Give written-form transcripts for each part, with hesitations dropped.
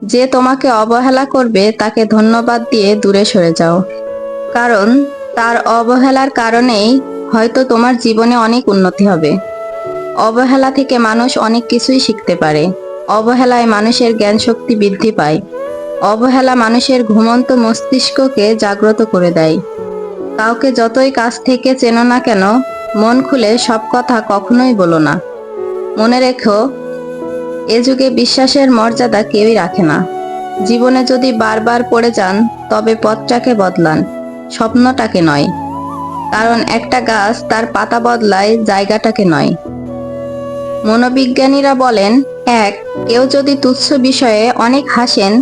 যে তোমাকে অবহেলা করবে তাকে ধন্যবাদ দিয়ে দূরে সরে যাও, কারণ তার অবহেলার কারণেই হয়তো তোমার জীবনে অনেক উন্নতি হবে। অবহেলা থেকে মানুষ অনেক কিছুই শিখতে পারে। অবহেলায় মানুষের জ্ঞান শক্তি বৃদ্ধি পায়। অবহেলা মানুষের ঘুমন্ত মস্তিষ্ককে জাগ্রত করে দেয়। কাউকে যতই কাছ থেকে চেনো না কেন, মন খুলে সব কথা কখনোই বলো না। মনে রেখো, এ যুগে বিশ্বাসের মর্যাদা কেউই রাখে না। জীবনে যদি বারবার পড়ে যান, তবে পথটাকে বদলান, স্বপ্নটাকে নয়। কারণ একটা গাছ তার পাতা বদলায়, জায়গাটাকে নয়। মনোবিজ্ঞানীরা বলেন, এক, কেউ যদি তুচ্ছ বিষয়ে অনেক হাসেন,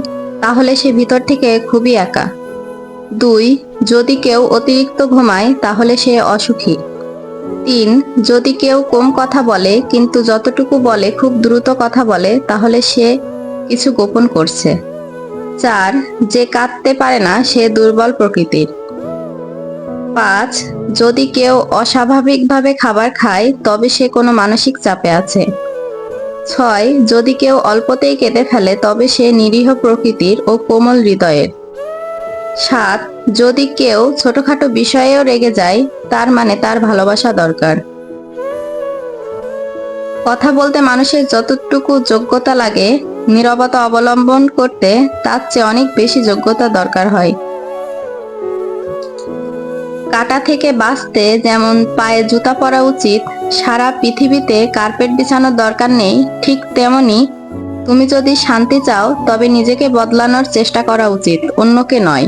তাহলে সে ভিতর থেকে খুবই একা। দুই, যদি কেউ অতিরিক্ত ঘুমায়, তাহলে সে অসুখী। তিন, যদি কেউ কম কথা বলে কিন্তু যতটুকু বলে খুব দ্রুত কথা বলে, তাহলে সে কিছু গোপন করছে। চার, যে কাঁদতে পারে না সে দুর্বল প্রকৃতির। পাঁচ, যদি কেউ অস্বাভাবিকভাবে খাবার খায়, তবে সে কোনো মানসিক চাপে আছে। ছয়, যদি কেউ অল্পতেই কেঁদে ফেলে, তবে সে নিরীহ প্রকৃতির ও কোমল হৃদয়ের। সাত, যদি কেউ ছোটখাটো বিষয়েও রেগে যায়, তার মানে তার ভালোবাসা দরকার। কথা বলতে মানুষের যতটুকু যোগ্যতা লাগে, নীরবতা অবলম্বন করতে তার চেয়ে অনেক বেশি যোগ্যতা দরকার হয়। কাঁটা থেকে বাঁচতে যেমন পায়ে জুতা পরা উচিত, সারা পৃথিবীতে কার্পেট বিছানোর দরকার নেই, ঠিক তেমনি তুমি যদি শান্তি চাও, তবে নিজেকে বদলানোর চেষ্টা করা উচিত, অন্যকে নয়।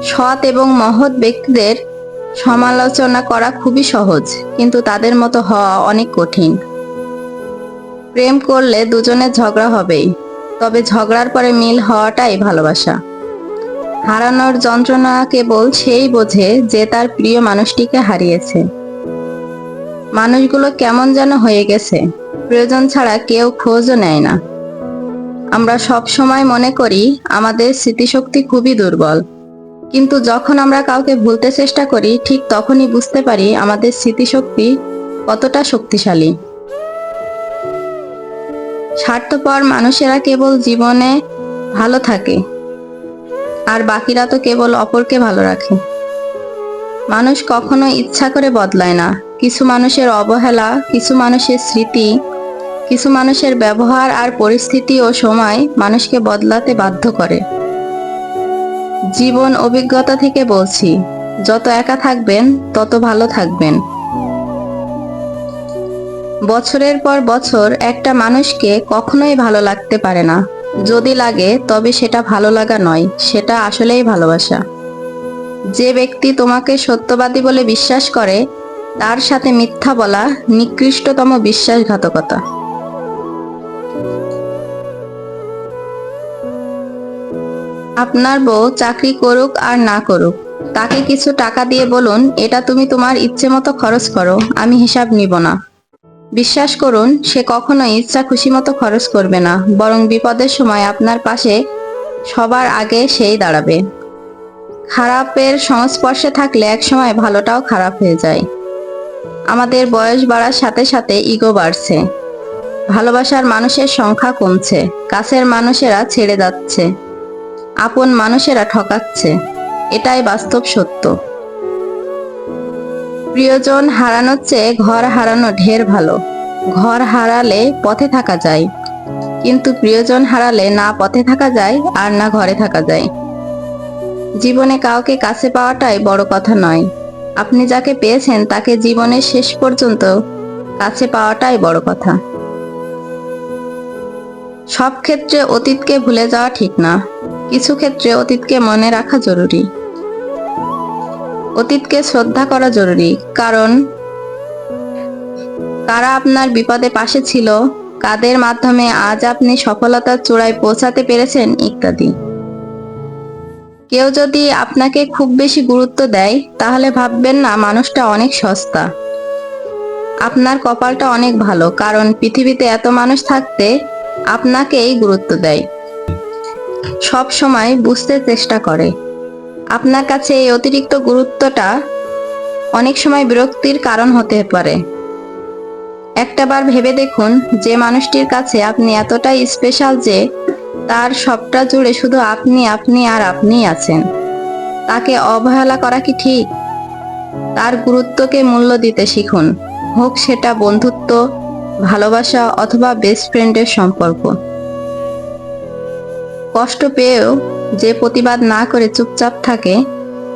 সৎ এবং মহৎ ব্যক্তিদের সমালোচনা করা খুবই সহজ, কিন্তু তাদের মতো হওয়া অনেক কঠিন। প্রেম করলে দুজনের ঝগড়া হবেই, তবে ঝগড়ার পরে মিল হওয়াটাই ভালোবাসা। হারানোর যন্ত্রণা কেবল সেই বোঝে যে তার প্রিয় মানুষটিকে হারিয়েছে। মানুষগুলো কেমন যেন হয়ে গেছে, প্রয়োজন ছাড়া কেউ খোঁজও নেয় না। আমরা সব সময় মনে করি আমাদের স্মৃতিশক্তি খুবই দুর্বল, কিন্তু যখন আমরা কাউকে ভুলতে চেষ্টা করি, ঠিক তখনই বুঝতে পারি আমাদের স্মৃতিশক্তি কতটা শক্তিশালী। স্বার্থপর মানুষেরা কেবল জীবনে ভালো থাকে, আর বাকিরা তো কেবল অপরকে ভালো রাখে। মানুষ কখনো ইচ্ছা করে বদলায় না। কিছু মানুষের অবহেলা, কিছু মানুষের স্মৃতি, কিছু মানুষের ব্যবহার আর পরিস্থিতি ও সময় মানুষকে বদলাতে বাধ্য করে। জীবন অভিজ্ঞতা থেকে বলছি, যত একা থাকবেন তত ভালো থাকবেন। বছরের পর বছর একটা মানুষকে কখনোই ভালো লাগতে পারে না। যদি লাগে, তবে সেটা ভালো লাগা নয়, সেটা আসলেই ভালোবাসা। যে ব্যক্তি তোমাকে সত্যবাদী বলে বিশ্বাস করে, তার সাথে মিথ্যা বলা নিকৃষ্টতম বিশ্বাসঘাতকতা। আপনার বউ চাকরি করুক আর না করুক, তাকে কিছু টাকা দিয়ে বলুন, এটা তুমি তোমার ইচ্ছে মতো খরচ করো, আমি হিসাব নিব না। বিশ্বাস করুন, সে কখনোই ইচ্ছা খুশি মতো খরচ করবে না, বরং বিপদের সময় আপনার পাশে সবার আগে সেই দাঁড়াবে। খারাপের সংস্পর্শে থাকলে একসময় ভালোটাও খারাপ হয়ে যায়। আমাদের বয়স বাড়ার সাথে সাথে ইগো বাড়ছে। ভালোবাসার মানুষের সংখ্যা কমছে, কাছের মানুষেরা ছেড়ে যাচ্ছে, আপন মানুষেরা ঠকাচ্ছে। এটাই বাস্তব সত্য। প্রিয়জন হারানোর চেয়ে ঘর হারানো ঢের ভালো। ঘর হারালে পথে থাকা যায়, কিন্তু প্রিয়জন হারালে না পথে থাকা যায় আর না ঘরে থাকা যায়। জীবনে কাউকে কাছে পাওয়াটাই বড় কথা নয়, আপনি যাকে পেয়েছেন তাকে জীবনের শেষ পর্যন্ত কাছে পাওয়াটাই বড় কথা। সব ক্ষেত্রে অতীতকে ভুলে যাওয়া ঠিক না, কিছু ক্ষেত্রে অতীতকে মনে রাখা জরুরি। অতীতকে শ্রদ্ধা করা জরুরি, কারণ কারা আপনার বিপদে পাশে ছিল, কাদের মাধ্যমে আজ আপনি সফলতার চূড়ায় পৌঁছাতে পেরেছেন, ইত্যাদি। কেউ যদি আপনাকে খুব বেশি গুরুত্ব দেয়, তাহলে ভাববেন না মানুষটা অনেক সস্তা। আপনার কপালটা অনেক ভালো, কারণ পৃথিবীতে এত মানুষ থাকতে আপনাকেই গুরুত্ব দেয়, সব সময় বুঝতে চেষ্টা করে। আপনার কাছে এই অতিরিক্ত গুরুত্বটা অনেক সময় বিরক্তির কারণ হতে পারে। একটাবার ভেবে দেখুন, যে মানুষটির কাছে আপনি এতটাই স্পেশাল যে তার সবটা জুড়ে শুধু আপনি আপনি আর আপনিই আছেন। তাকে অবহেলা করা কি ঠিক? তার গুরুত্বকে মূল্য দিতে শিখুন, হোক সেটা বন্ধুত্ব, ভালোবাসা অথবা বেস্ট ফ্রেন্ডের সম্পর্ক। কষ্ট পেয়েও যে প্রতিবাদ না করে চুপচাপ থাকে,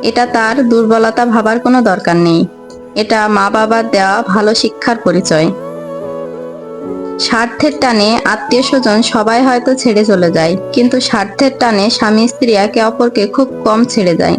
এটা তার দুর্বলতা ভাবার কোনো দরকার নেই। এটা মা বাবার দেওয়া ভালো শিক্ষার পরিচয়। স্বার্থের টানে আত্মীয় স্বজন সবাই হয়তো ছেড়ে চলে যায়, কিন্তু স্বার্থের টানে স্বামী স্ত্রী একে অপরকে খুব কম ছেড়ে যায়।